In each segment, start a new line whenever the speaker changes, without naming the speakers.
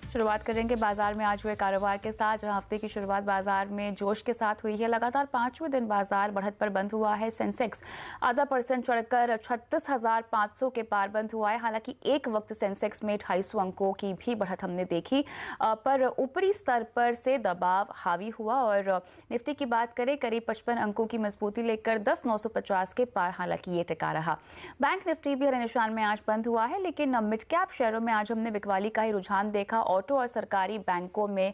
शुरुआत करेंगे बाजार में आज हुए कारोबार के साथ, जहां हफ्ते की शुरुआत बाजार में जोश के साथ हुई है। लगातार पांचवें दिन बाजार बढ़त पर बंद हुआ है। सेंसेक्स आधा % चढ़कर 36,500 के पार बंद हुआ है। हालांकि एक वक्त सेंसेक्स में 250 अंकों की भी बढ़त हमने देखी, पर ऊपरी स्तर पर से दबाव हावी हुआ। और निफ्टी की बात करें, करीब 55 अंकों की मजबूती लेकर 10,950 के पार हालांकि ये टिका रहा। बैंक निफ्टी भी हरे निशान में आज बंद हुआ है, लेकिन मिड कैप शेयरों में आज हमने बिकवाली का ही रुझान देखा। ऑटो और सरकारी बैंकों में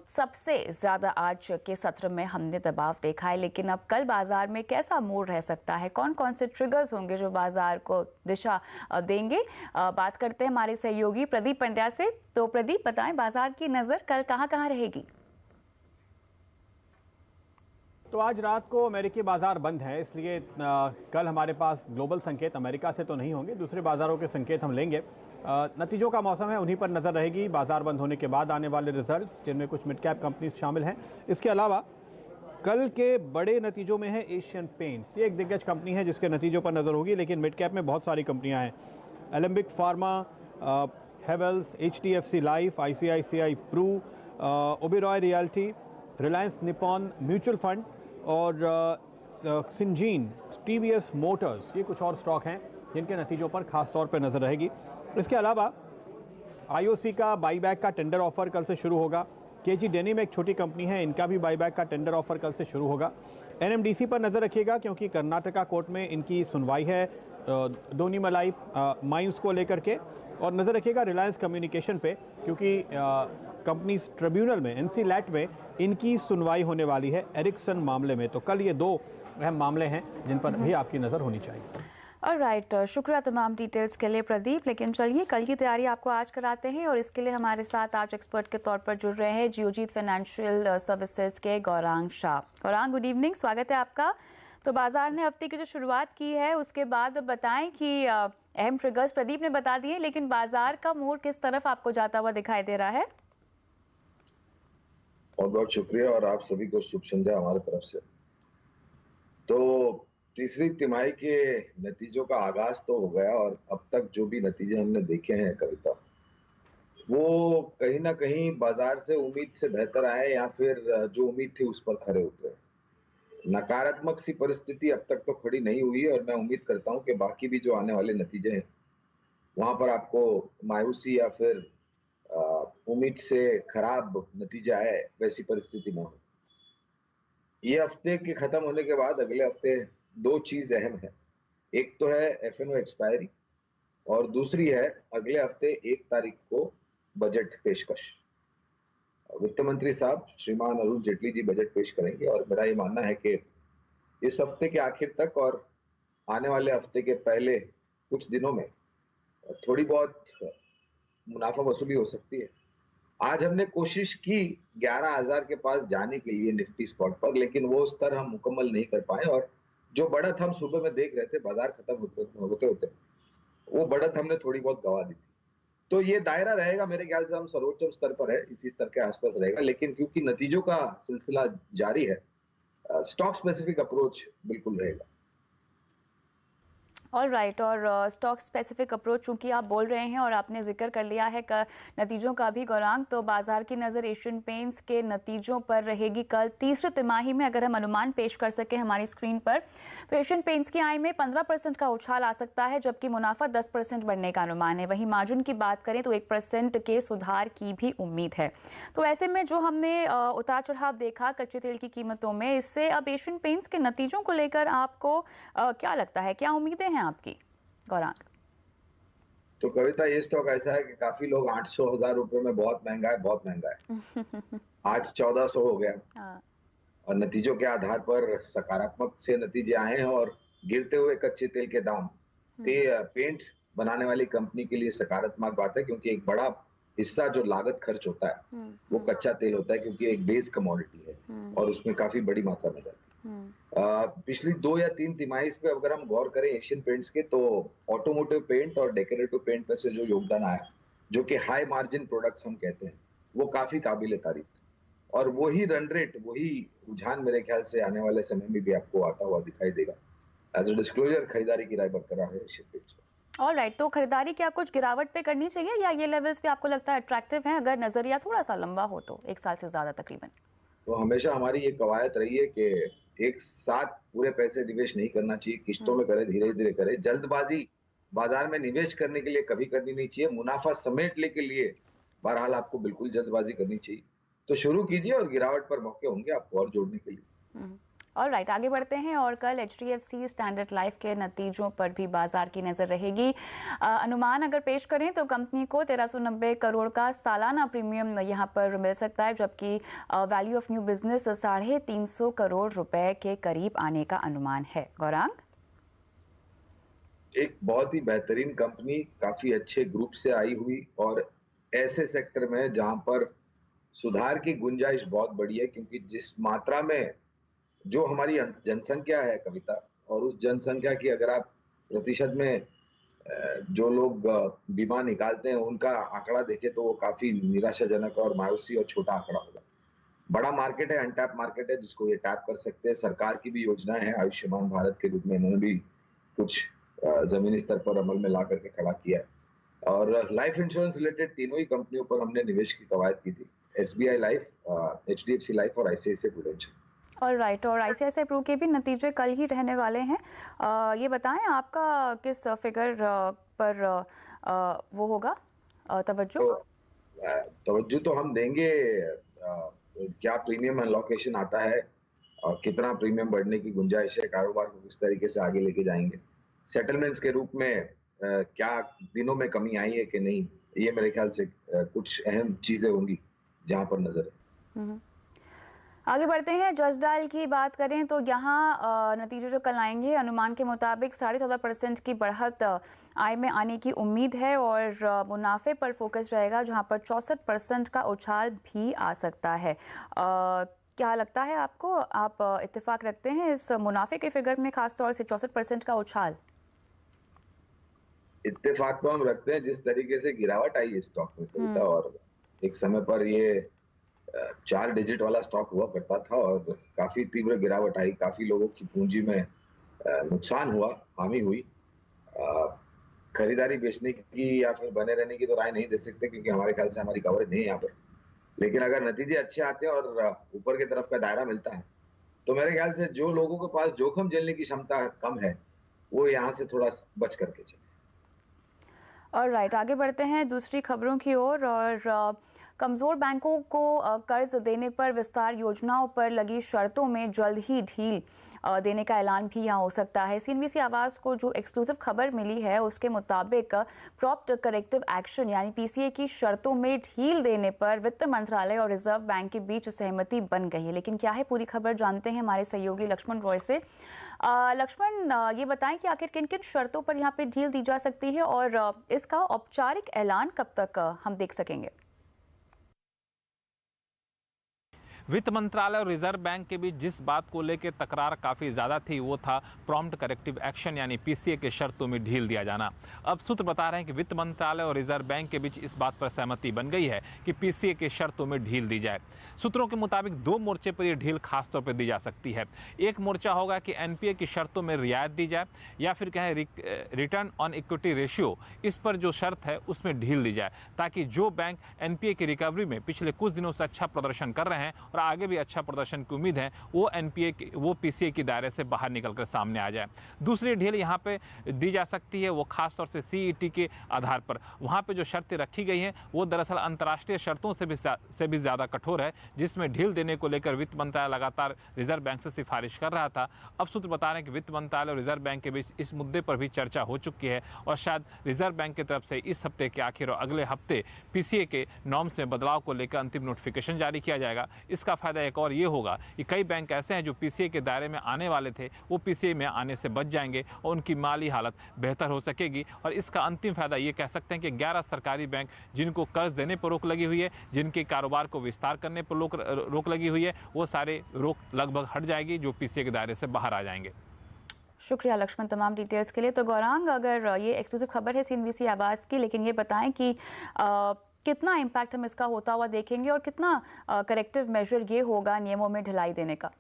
सबसे ज्यादा आज के सत्र में हमने दबाव देखा है। लेकिन अब कल बाजार में कैसा मूड रह सकता है, कौन कौन से ट्रिगर्स होंगे जो बाजार को दिशा देंगे, बात करते हैं हमारे सहयोगी प्रदीप पंड्या से। तो प्रदीप, बताएं बाजार की नजर कल कहां रहेगी?
तो आज रात को अमेरिकी बाजार बंद है, इसलिए कल हमारे पास ग्लोबल संकेत अमेरिका से तो नहीं होंगे, दूसरे बाजारों के संकेत हम लेंगे। नतीजों का मौसम है, उन्हीं पर नजर रहेगी। बाजार बंद होने के बाद आने वाले रिजल्ट्स, जिनमें कुछ मिड कैप कंपनीज शामिल हैं। इसके अलावा कल के बड़े नतीजों में है एशियन पेंट्स। ये एक दिग्गज कंपनी है जिसके नतीजों पर नजर होगी, लेकिन मिड कैप में बहुत सारी कंपनियां हैं। Alembic Pharma, Havells, HDFC Life, ICICI Pru, Oberoi Realty, Reliance Nippon Mutual Fund और सिंजीन, TVS मोटर्स, ये कुछ और स्टॉक हैं जिनके नतीजों पर खास तौर पर नजर रहेगी। इसके अलावा IOC का बाईबैक का टेंडर ऑफर कल से शुरू होगा। KG डेनिम एक छोटी कंपनी है, इनका भी बाईबैक का टेंडर ऑफर कल से शुरू होगा। NMDC पर नजर रखिएगा, क्योंकि कर्नाटका कोर्ट में इनकी सुनवाई है दोनीमलाई माइंस को लेकर के। और नजर रखिएगा रिलायंस कम्युनिकेशन पे, क्योंकि कंपनीज ट्रिब्यूनल में, NCLAT में इनकी सुनवाई होने वाली है एरिक्सन मामले में। तो कल ये दो अहम मामले हैं जिन पर भी आपकी नजर होनी चाहिए।
ऑलराइट, शुक्रिया तमाम डिटेल्स के लिए प्रदीप। लेकिन चलिए कल की तैयारी आपको आज कराते हैं, और इसके लिए हमारे साथ आज एक्सपर्ट के तौर पर जुड़ रहे हैं जियोजीत फाइनेंशियल सर्विसेज के गौरांग शाह। गौरांग, गुड इवनिंग, स्वागत है आपका। तो बाजार ने हफ्ते की जो शुरुआत की है उसके बाद बताएं कि अहम ट्रिगर्स प्रदीप ने बता दिए, लेकिन बाजार का मूड किस तरफ आपको जाता हुआ दिखाई दे रहा है?
बहुत बहुत शुक्रिया, और आप सभी को शुभ संध्या हमारे तरफ से। तो तीसरी तिमाही के नतीजों का आगाज तो हो गया, और अब तक जो भी नतीजे हमने देखे हैं कविता, वो कहीं ना कहीं बाजार से उम्मीद से बेहतर आए, या फिर जो उम्मीद थी उस पर खरे उतरे। नकारात्मक सी परिस्थिति अब तक तो खड़ी नहीं हुई है, और मैं उम्मीद करता हूं कि बाकी भी जो आने वाले नतीजे हैं वहां पर आपको मायूसी या फिर उम्मीद से खराब नतीजा आए, वैसी परिस्थिति न हो। ये हफ्ते के खत्म होने के बाद अगले हफ्ते दो चीज अहम है। एक तो है FNO एक्सपायरी, और दूसरी है अगले हफ्ते 1 तारीख को बजट पेशकश। वित्त मंत्री साहब श्रीमान अरुण जेटली जी बजट पेश करेंगे, और मेरा ये मानना है कि इस हफ्ते के आखिर तक और आने वाले हफ्ते के पहले कुछ दिनों में थोड़ी बहुत मुनाफा वसूली हो सकती है। आज हमने कोशिश की 11,000 के पास जाने के लिए निफ्टी स्पॉट पर, लेकिन वो स्तर हम मुकम्मल नहीं कर पाए, और जो बढ़त हम सुबह में देख रहे थे बाजार खत्म होते होते वो बढ़त हमने थोड़ी बहुत गवा दी थी। तो ये दायरा रहेगा, मेरे ख्याल से हम सर्वोच्च स्तर पर है, इसी स्तर के आसपास रहेगा। लेकिन क्योंकि नतीजों का सिलसिला जारी है, स्टॉक स्पेसिफिक अप्रोच बिल्कुल रहेगा।
ऑलराइट, और स्टॉक स्पेसिफिक अप्रोच चूंकि आप बोल रहे हैं और आपने जिक्र कर लिया है नतीजों का भी गौरांग, तो बाजार की नज़र एशियन पेंट्स के नतीजों पर रहेगी कल तीसरी तिमाही में। अगर हम अनुमान पेश कर सकें हमारी स्क्रीन पर, तो एशियन पेंट्स की आय में 15% का उछाल आ सकता है, जबकि मुनाफा 10% बढ़ने का अनुमान है। वहीं मार्जिन की बात करें तो 1% के सुधार की भी उम्मीद है। तो ऐसे में जो हमने उतार चढ़ाव देखा कच्चे तेल की कीमतों में, इससे अब एशियन पेंट्स के नतीजों को लेकर आपको क्या लगता है, क्या उम्मीदें हैं आपकी गौरांग?
तो कविता, ये स्टॉक ऐसा है कि काफी लोग 800,000 रुपए में बहुत महंगा है, बहुत महंगा है आज 1400 हो गया।
हाँ।
और नतीजों के आधार पर सकारात्मक से नतीजे आए हैं, और गिरते हुए कच्चे तेल के दाम पेंट बनाने वाली कंपनी के लिए सकारात्मक बात है, क्योंकि एक बड़ा हिस्सा जो लागत खर्च होता है वो कच्चा तेल होता है, क्योंकि एक बेस कमोडिटी है और उसमें काफी बड़ी मात्रा में जाती है। पिछली 2 या 3 तिमाही पे अगर हम गौर करें एशियन पेंट्स के, तो ऑटोमोटिव पेंट और डेकोरेटिव पेंट में से जो योगदान आया, जो कि हाई मार्जिन प्रोडक्ट्स हम कहते हैं, वो काफी काबिले तारीफ है। और वही रन रेट, वही रुझान मेरे ख्याल से आने वाले समय में भी आपको आता हुआ दिखाई देगा। एज ए डिस्क्लोजर, खरीदारी की राय बरकरार है एशियन पेंट्स।
ऑलराइट, तो खरीदारी क्या कुछ गिरावट पे करनी चाहिए या ये लेवल्स पे आपको लगता है अट्रैक्टिव हैं अगर नजरिया थोड़ा सा लंबा हो तो 1 साल से ज्यादा तकरीबन?
तो हमेशा हमारी ये कवायद रही है कि एक साथ पूरे पैसे निवेश नहीं करना चाहिए, किश्तों में करे, धीरे धीरे करे। जल्दबाजी बाजार में निवेश करने के लिए कभी करनी नहीं चाहिए। मुनाफा समेटने के लिए बहरहाल आपको बिल्कुल जल्दबाजी करनी चाहिए। तो शुरू कीजिए और गिरावट पर मौके होंगे आपको और जोड़ने के लिए।
ऑलराइट, आगे बढ़ते हैं और कल HDFC स्टैंडर्ड लाइफ के नतीजों पर भी बाजार की नज़र रहेगी। अनुमान अगर पेश करें तो कंपनी को 1390 करोड़ का सालाना प्रीमियम यहां पर मिल सकता है, जबकि value of new business 350 crore रुपए के करीब आने का अनुमान है। गौरांग,
एक बहुत ही बेहतरीन कंपनी, काफी अच्छे ग्रुप से आई हुई और ऐसे सेक्टर में जहां पर सुधार की गुंजाइश बहुत बड़ी है, क्योंकि जिस मात्रा में जो हमारी जनसंख्या है कविता, और उस जनसंख्या की अगर आप प्रतिशत में जो लोग बीमा निकालते हैं उनका आंकड़ा देखें तो वो काफी निराशाजनक और मायूसी और छोटा आंकड़ा होगा। बड़ा मार्केट है, अनटैप मार्केट है, जिसको ये टैप कर सकते हैं। सरकार की भी योजनाएं हैं, आयुष्मान भारत के रूप में इन्होंने भी कुछ जमीनी स्तर पर अमल में ला करके खड़ा किया है। और लाइफ इंश्योरेंस रिलेटेड तीनों ही कंपनियों पर हमने निवेश की कवायद की थी, SBI लाइफ, HDFC लाइफ और ICICI प्रूडेंशियल।
ऑलराइट, और ICICI प्रू के भी नतीजे कल ही रहने वाले हैं। ये बताएं आपका किस फिगर पर वो होगा तवज्जो?
तवज्जो तो हम देंगे क्या प्रीमियम एलोकेशन आता है और कितना प्रीमियम बढ़ने की गुंजाइश है, कारोबार को किस तरीके से आगे लेके जाएंगे, सेटलमेंट्स के रूप में क्या दिनों में कमी आई है कि नहीं, ये मेरे ख्याल से कुछ अहम चीजें होंगी जहां पर नजर है।
आगे बढ़ते हैं। जस्ट डायल की बात करें तो यहाँ नतीजे जो कल आएंगे अनुमान के मुताबिक 14.5% की बढ़त आय में आने की उम्मीद है और मुनाफे पर फोकस रहेगा, जहाँ पर 64% का उछाल भी आ सकता है। क्या लगता है आपको, आप इत्तेफाक रखते हैं इस मुनाफे के फिगर में, खासतौर से 64% का उछाल?
इत्तेफाक तो हम रखते हैं, जिस तरीके से गिरावट आई है स्टॉक में और एक समय पर ये 4 डिजिट वाला स्टॉक हुआ करता था और काफी तीव्र गिरावट आई, काफी लोगों की पूंजी में नुकसान हुआ, हानि हुई। खरीदारी बेचने की या फिर बने रहने की तो राय नहीं दे सकते, क्योंकि हमारे ख्याल से हमारी कवरेज नहीं है यहाँ पर। लेकिन अगर नतीजे अच्छे आते हैं और ऊपर की तरफ का दायरा मिलता है तो मेरे ख्याल से जो लोगों के पास जोखिम झेलने की क्षमता कम है वो यहाँ से थोड़ा बच करके चले।
ऑलराइट, आगे बढ़ते हैं दूसरी खबरों की ओर और कमज़ोर बैंकों को कर्ज देने पर विस्तार योजनाओं पर लगी शर्तों में जल्द ही ढील देने का ऐलान भी यहाँ हो सकता है। CNBC आवाज़ को जो एक्सक्लूसिव खबर मिली है उसके मुताबिक प्रॉम्प्ट करेक्टिव एक्शन यानी PCA की शर्तों में ढील देने पर वित्त मंत्रालय और रिजर्व बैंक के बीच सहमति बन गई है। लेकिन क्या है पूरी खबर, जानते हैं हमारे सहयोगी लक्ष्मण रॉय से। लक्ष्मण, ये बताएं कि आखिर किन किन शर्तों पर यहाँ पे ढील दी जा सकती है और इसका औपचारिक ऐलान कब तक हम देख सकेंगे?
वित्त मंत्रालय और रिजर्व बैंक के बीच जिस बात को लेकर तकरार काफ़ी ज़्यादा थी वो था प्रॉम्प्ट करेक्टिव एक्शन यानी PCA के शर्तों में ढील दिया जाना। अब सूत्र बता रहे हैं कि वित्त मंत्रालय और रिजर्व बैंक के बीच इस बात पर सहमति बन गई है कि PCA के शर्तों में ढील दी जाए। सूत्रों के मुताबिक 2 मोर्चे पर यह ढील खासतौर पर दी जा सकती है। एक मोर्चा होगा कि NPA की शर्तों में रियायत दी जाए या फिर कहें रिटर्न ऑन इक्विटी रेशियो, इस पर जो शर्त है उसमें ढील दी जाए, ताकि जो बैंक NPA की रिकवरी में पिछले कुछ दिनों से अच्छा प्रदर्शन कर रहे हैं और आगे भी अच्छा प्रदर्शन की उम्मीद है वो PCA की दायरे से बाहर निकलकर सामने आ जाए। दूसरी ढील यहाँ पे दी जा सकती है वो खासतौर से CET के आधार पर। वहाँ पे जो शर्तें रखी गई हैं वो दरअसल अंतर्राष्ट्रीय शर्तों से भी ज़्यादा कठोर है, जिसमें ढील देने को लेकर वित्त मंत्रालय लगातार रिजर्व बैंक से सिफारिश कर रहा था। अब सूत्र बता रहे हैं कि वित्त मंत्रालय और रिजर्व बैंक के बीच इस मुद्दे पर भी चर्चा हो चुकी है और शायद रिजर्व बैंक की तरफ से इस हफ्ते के आखिर और अगले हफ्ते PCA के नॉर्म्स में बदलाव को लेकर अंतिम नोटिफिकेशन जारी किया जाएगा। इसका फायदा एक और ये होगा कि कई बैंक ऐसे हैं जो PCA के दायरे में आने वाले थे, वो PCA में आने से बच जाएंगे और उनकी माली हालत बेहतर हो सकेगी। और इसका अंतिम फायदा ये कह सकते हैं कि 11 सरकारी बैंक जिनको कर्ज देने पर रोक लगी हुई है, जिनके कारोबार को विस्तार करने पर रोक लगी हुई है, वो सारे रोक लगभग हट जाएगी, जो PCA के दायरे से बाहर आ जाएंगे।
शुक्रिया लक्ष्मण तमाम डिटेल्स के लिए। तो गौरांग, अगर ये एक्सक्लूसिव खबर है CNBC आवाज़ की, लेकिन ये बताएं कि कितना इम्पैक्ट हम इसका होता हुआ देखेंगे और कितना करेक्टिव मेजर ये होगा नियमों में ढिलाई देने का?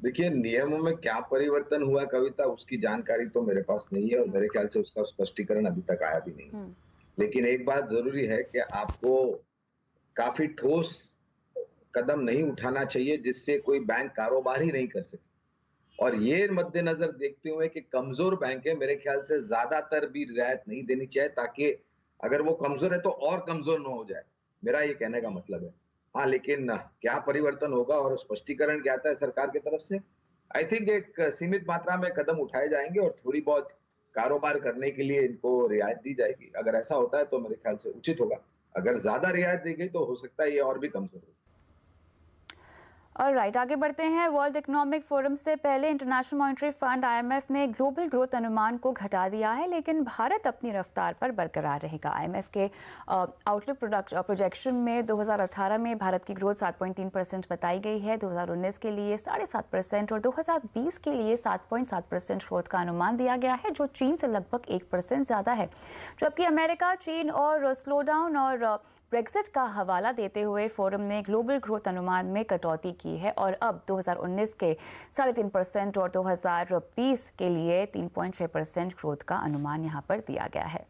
देखिए, नियमों में क्या परिवर्तन हुआ कविता, उसकी जानकारी तो मेरे पास नहीं है और मेरे ख्याल से उसका स्पष्टीकरण अभी तक आया भी नहीं। लेकिन एक बात जरूरी है कि आपको काफी ठोस कदम नहीं उठाना चाहिए जिससे कोई बैंक कारोबार ही नहीं कर सके। और ये मद्देनजर देखते हुए कि कमजोर बैंक है, मेरे ख्याल से ज्यादातर भी रियायत नहीं देनी चाहिए, ताकि अगर वो कमजोर है तो और कमजोर न हो जाए। मेरा ये कहने का मतलब है। हाँ, लेकिन क्या परिवर्तन होगा और स्पष्टीकरण क्या आता है सरकार की तरफ से, आई थिंक एक सीमित मात्रा में कदम उठाए जाएंगे और थोड़ी बहुत कारोबार करने के लिए इनको रियायत दी जाएगी। अगर ऐसा होता है तो मेरे ख्याल से उचित होगा। अगर ज्यादा रियायत दी गई तो हो सकता है ये और भी कमजोर हो।
ऑलराइट, आगे बढ़ते हैं। वर्ल्ड इकोनॉमिक फोरम से पहले इंटरनेशनल मॉनेटरी फंड IMF ने ग्लोबल ग्रोथ अनुमान को घटा दिया है, लेकिन भारत अपनी रफ्तार पर बरकरार रहेगा। IMF के आउटलुक प्रोजेक्शन में 2018 में भारत की ग्रोथ 7.3% बताई गई है, 2019 के लिए 7.5% और 2020 के लिए 7.7% ग्रोथ का अनुमान दिया गया है, जो चीन से लगभग 1% ज़्यादा है। जबकि अमेरिका, चीन और स्लोडाउन और ब्रेक्सिट का हवाला देते हुए फोरम ने ग्लोबल ग्रोथ अनुमान में कटौती की है और अब 2019 के 3.5% और 2020 के लिए 3.6% ग्रोथ का अनुमान यहां पर दिया गया है।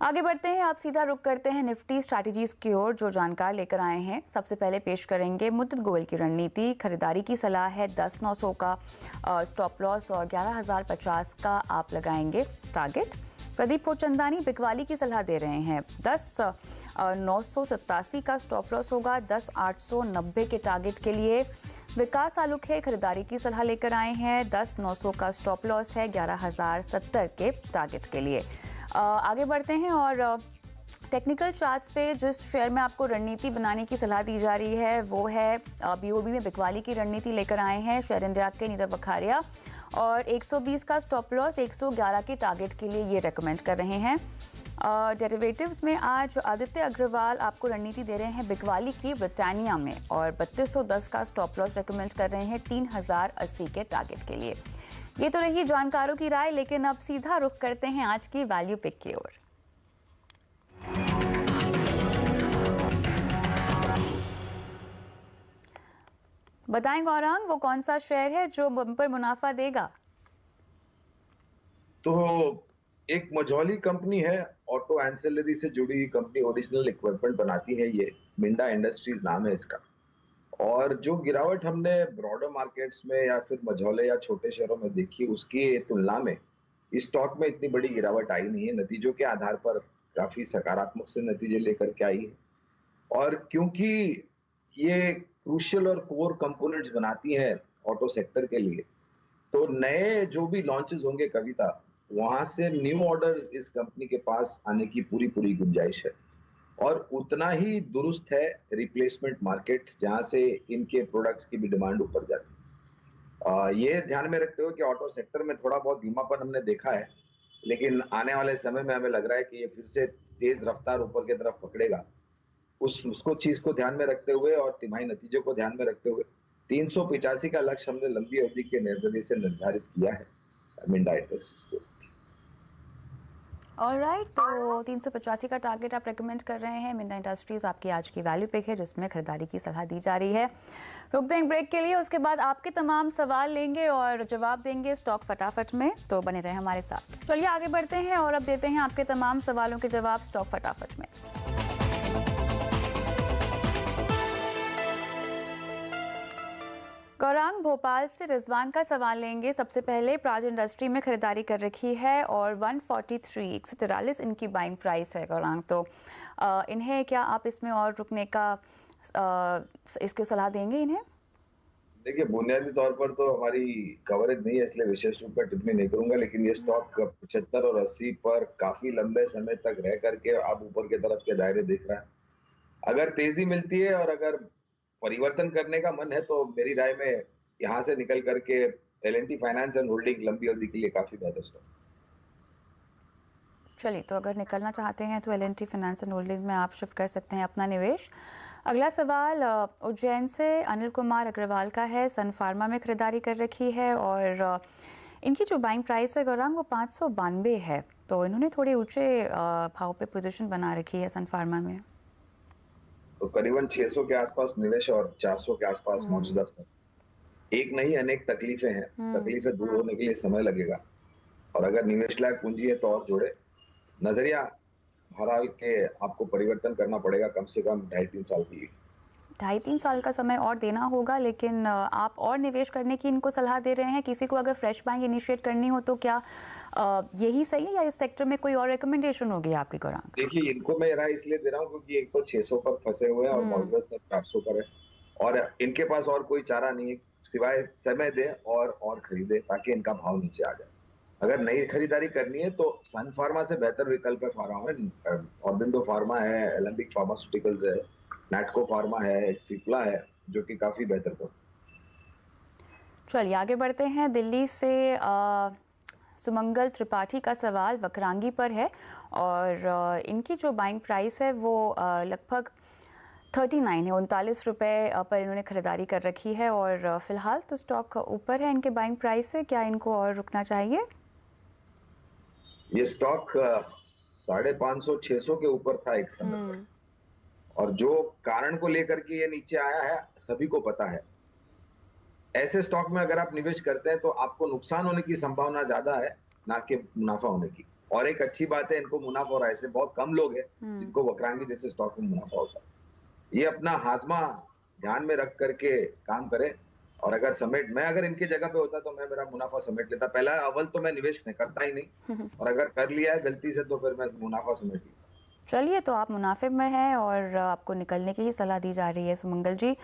आगे बढ़ते हैं, आप सीधा रुख करते हैं निफ्टी स्ट्रैटेजीज की ओर, जो जानकार लेकर आए हैं। सबसे पहले पेश करेंगे मुद्दत गोयल की रणनीति। खरीदारी की सलाह है, 10,900 का स्टॉप लॉस और 11,050 का आप लगाएंगे टारगेट। प्रदीप पोचंदानी बिकवाली की सलाह दे रहे हैं, 10,987 का स्टॉप लॉस होगा, 10,890 के टारगेट के लिए। विकास आलुखे खरीदारी की सलाह लेकर आए हैं, 10,900 का स्टॉप लॉस है, 11,070 के टारगेट के लिए। आगे बढ़ते हैं और टेक्निकल चार्ट्स पे जिस शेयर में आपको रणनीति बनाने की सलाह दी जा रही है वो है BOB में बिकवाली की रणनीति लेकर आए हैं शेयर इंडिया के नीरव वखारिया, और 120 का स्टॉप लॉस, 111 के टारगेट के लिए ये रेकमेंड कर रहे हैं। डेरिवेटिव्स में आज आदित्य अग्रवाल आपको रणनीति दे रहे हैं बिकवाली की ब्रिटानिया में, और 3210 का स्टॉप लॉस रेकमेंड कर रहे हैं 3080 के टारगेट के लिए। ये तो रही जानकारों की राय, लेकिन अब सीधा रुख करते हैं आज की वैल्यू पिक की ओर। बताएं गौरांग, वो कौन सा शेयर है जो बम्पर मुनाफा देगा?
तो एक मझौली कंपनी है, ऑटो एंसेलरी से जुड़ी हुई कंपनी, ओरिजिनल इक्विपमेंट बनाती है, ये मिंडा इंडस्ट्रीज नाम है इसका। और जो गिरावट हमने ब्रॉडर मार्केट्स में या फिर मझौले या छोटे शहरों में देखी, उसकी तुलना में इस स्टॉक में इतनी बड़ी गिरावट आई नहीं है। नतीजों के आधार पर काफी सकारात्मक से नतीजे लेकर के आई है, और क्योंकि ये क्रूशियल और कोर कंपोनेंट्स बनाती है ऑटो सेक्टर के लिए, तो नए जो भी लॉन्चेस होंगे कविता, वहां से न्यू ऑर्डर्स इस कंपनी के पास आने की पूरी गुंजाइश है। और उतना ही दुरुस्त है रिप्लेसमेंट मार्केट, जहां से इनके प्रोडक्ट्स की भी डिमांड ऊपर जाती है। ये ध्यान में रखते हुए कि ऑटो सेक्टर में थोड़ा बहुत धीमापन हमने देखा है, लेकिन आने वाले समय में हमें लग रहा है कि ये फिर से तेज रफ्तार ऊपर की तरफ पकड़ेगा। उसको चीज को ध्यान में रखते हुए और तिमाही नतीजों को ध्यान में रखते हुए 385 का लक्ष्य हमने लंबी अवधि के नजरिए से निर्धारित किया है मिंडा इंडस्ट्रीज को।
ऑलराइट, तो 385 का टारगेट आप रेकमेंड कर रहे हैं। मिंडा इंडस्ट्रीज आपकी आज की वैल्यू पिक है, जिसमें खरीदारी की सलाह दी जा रही है। रुक दें ब्रेक के लिए, उसके बाद आपके तमाम सवाल लेंगे और जवाब देंगे स्टॉक फटाफट में, तो बने रहे हमारे साथ। चलिए आगे बढ़ते हैं और अब देते हैं आपके तमाम सवालों के जवाब स्टॉक फटाफट में। गौरांग, भोपाल से रिजवान का सवाल लेंगे। सबसे पहले प्राज इंडस्ट्री में खरीदारी कर रखी है और 143 इनकी बाइंग प्राइस है गौरांग, तो इन्हें क्या आप इसमें और रुकने का इसको सलाह देंगे इन्हें?
देखिए, बुनियादी तौर पर तो हमारी कवरेज नहीं है, इसलिए विशेष रूप में टिप्पणी नहीं करूंगा, लेकिन ये स्टॉक 75 और 80 पर काफी लंबे समय तक रह करके अब ऊपर की तरफ के दायरे दिख रहा है। अगर तेजी मिलती है और अगर परिवर्तन करने का मन है तो मेरी राय में यहाँ से निकल करके L&T फाइनेंस एंड होल्डिंग लंबी अवधि के लिए काफी बेहतर स्टॉक।
चलिए, तो अगर निकलना चाहते हैं तो L&T फाइनेंस एंड होल्डिंग में आप शिफ्ट कर सकते हैं अपना निवेश। अगला सवाल उज्जैन से अनिल कुमार अग्रवाल का है। सन फार्मा में खरीदारी कर रखी है और इनकी जो बाइंग प्राइस है गौरांग वो 592 है, तो इन्होंने थोड़े ऊंचे भाव पे पोजीशन बना रखी है सन फार्मा में।
तो करीबन 600 के आसपास निवेश और 400 के आसपास मौजूदा स्तर। एक नहीं अनेक तकलीफें हैं, तकलीफें दूर होने के लिए समय लगेगा, और अगर निवेश लायक पूंजी है तो और जोड़े। नजरिया बहरहाल के आपको परिवर्तन करना पड़ेगा कम से कम 2.5-3 साल के लिए।
2.5-3 साल का समय और देना होगा, लेकिन आप और निवेश करने की इनको सलाह दे रहे हैं। किसी को अगर फ्रेश बाइंग इनिशिएट करनी हो तो क्या यही सही है, या इस सेक्टर में कोई और रिकमेंडेशन होगी आपकी गौरांग?
देखिए, इनको मैं राय इसलिए दे रहा हूँ क्योंकि एक तो 600 पर फंसे हुए हैं और मॉडल सर 400 पर है, और इनके पास और कोई चारा नहीं है सिवाय समय दे और खरीदे ताकि इनका भाव नीचे आ जाए। अगर नई खरीदारी करनी है तो सन फार्मा से बेहतर विकल्प है फार्मा है, ऑर्बिंदो फार्मा है, एलेंबिक फार्मास्यूटिकल्स है, नैटको फार्मा है, सिप्ला है, जो कि काफी बेहतर है।
चलिए आगे बढ़ते हैं। दिल्ली से सुमंगल त्रिपाठी का सवाल वक्रांगी पर है, और इनकी जो बाइंग प्राइस है वो लगभग 39 है, 39 रुपये पर इन्होंने खरीदारी कर रखी है, और फिलहाल तो स्टॉक ऊपर है इनके बाइंग प्राइस से। क्या इनको और रुकना चाहिए?
ये स्टॉक 550-600 के ऊपर था एक समय, और जो कारण को लेकर के ये नीचे आया है सभी को पता है। ऐसे स्टॉक में अगर आप निवेश करते हैं तो आपको नुकसान होने की संभावना ज्यादा है ना कि मुनाफा होने की। और एक अच्छी बात है, इनको मुनाफा हो रहा है। ऐसे बहुत कम लोग हैं जिनको वक्रांगी जैसे स्टॉक में मुनाफा होता है। ये अपना हाजमा ध्यान में रख करके काम करें, और अगर मैं अगर इनके जगह पे होता तो मैं मेरा मुनाफा समेट लेता। पहला अव्वल तो मैं निवेश नहीं करता ही नहीं, और अगर कर लिया है गलती से तो फिर मैं मुनाफा समेट लेता।
चलिए, तो आप मुनाफे में हैं और आपको निकलने की ही सलाह दी जा रही है सुमंगल जी।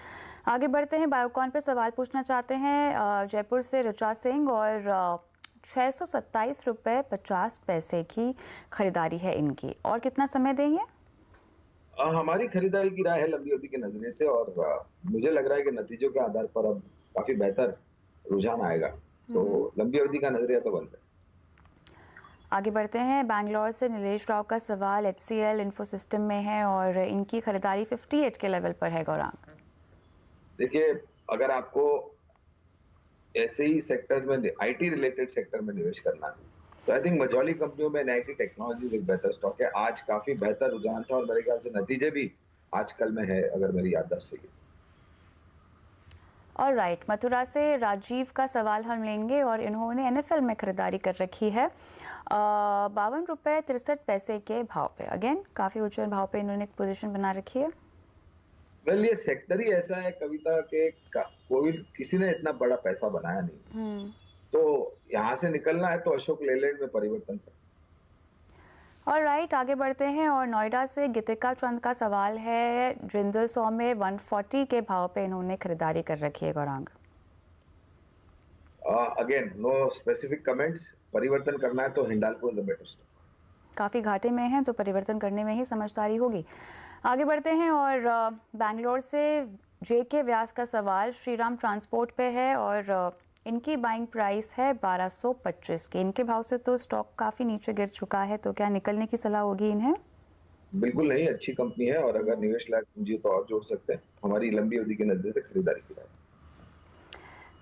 आगे बढ़ते हैं। बायोकॉन पे सवाल पूछना चाहते हैं जयपुर से ऋचा सिंह, और 627 रुपये 50 पैसे की खरीदारी है इनकी, और कितना समय देंगे?
हमारी खरीदारी की राय है लंबी अवधि के नजरिए से, और मुझे लग रहा है कि नतीजों के आधार पर अब काफी बेहतर रुझान आएगा, तो लंबी अवधि का नजरिया तो बंद है।
आगे बढ़ते हैं। बैंगलोर से नीलेश राव का सवाल HCL इन्फोसिस्टम में है, और इनकी खरीदारी 58 के लेवल पर है गौरांग।
देखिए, अगर आपको ऐसे ही सेक्टर में IT रिलेटेड सेक्टर में निवेश करना है तो आई थिंक मजौली कंपनियों में NIT टेक्नोलॉजीज एक बेहतर स्टॉक है। आज काफी बेहतर रुझान था, और मेरे ख्याल से नतीजे भी आजकल में है अगर मेरी याददाश्त सही है।
ऑलराइट, मथुरा से राजीव का सवाल हम लेंगे, और इन्होंने NFL में खरीदारी कर रखी है 52 रुपये 63 पैसे के भाव पे। अगेन काफ़ी ऊंचे भाव पे इन्होंने एक पोजीशन बना रखी है।
वेल, ये सेक्टर ही ऐसा है कविता के कोई किसी ने इतना बड़ा पैसा बनाया नहीं, तो यहाँ से निकलना है तो अशोक लेलैंड में परिवर्तन कर।
ऑलराइट, आगे बढ़ते हैं, और नोएडा से गीतिका चंद का सवाल है। जिंदल 100 में 140 के भाव पे इन्होंने खरीदारी कर रखी है Gaurang.
Again no specific comments. परिवर्तन करना है तो Hindalco is the better stock.
काफ़ी घाटे में हैं तो परिवर्तन करने में ही समझदारी होगी। आगे बढ़ते हैं, और बैंगलोर से JK व्यास का सवाल श्रीराम ट्रांसपोर्ट पे है, और इनकी बाइंग प्राइस है 1225 की। इनके भाव से तो स्टॉक काफ़ी नीचे गिर चुका है, तो क्या निकलने की सलाह होगी इन्हें?
बिल्कुल नहीं, अच्छी कंपनी है, और अगर निवेश लायक पूंजी तो और जोड़ सकते हैं। हमारी लंबी अवधि के नजरिए से खरीदारी की है।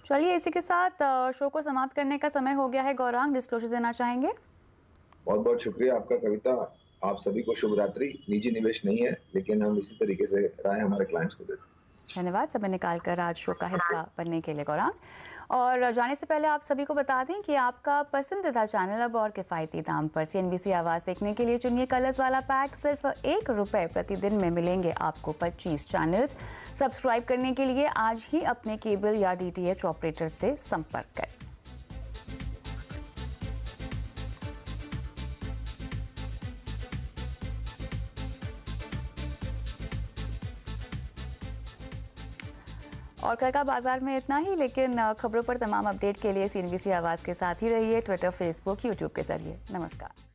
चलिए, इसी के साथ शो को समाप्त करने का समय हो गया है गौरांग। डिस्क्लोजर देना चाहेंगे?
बहुत बहुत शुक्रिया आपका कविता। आप सभी को शुभ रात्रि। निजी निवेश नहीं है, लेकिन हम इसी तरीके से राय हमारे क्लाइंट्स को देते हैं।
धन्यवाद समय निकाल कर आज शो का हिस्सा बनने के लिए गौरांग। और जाने से पहले आप सभी को बता दें कि आपका पसंदीदा चैनल अब और किफ़ायती दाम पर CNBC आवाज़ देखने के लिए चुनिए कलर्स वाला पैक। सिर्फ 1 रुपये प्रतिदिन में मिलेंगे आपको 25 चैनल्स। सब्सक्राइब करने के लिए आज ही अपने केबल या DTH ऑपरेटर से संपर्क करें। और कल का बाजार में इतना ही, लेकिन खबरों पर तमाम अपडेट के लिए CNBC आवाज़ के साथ ही रहिए। ट्विटर, फेसबुक, यूट्यूब के जरिए। नमस्कार।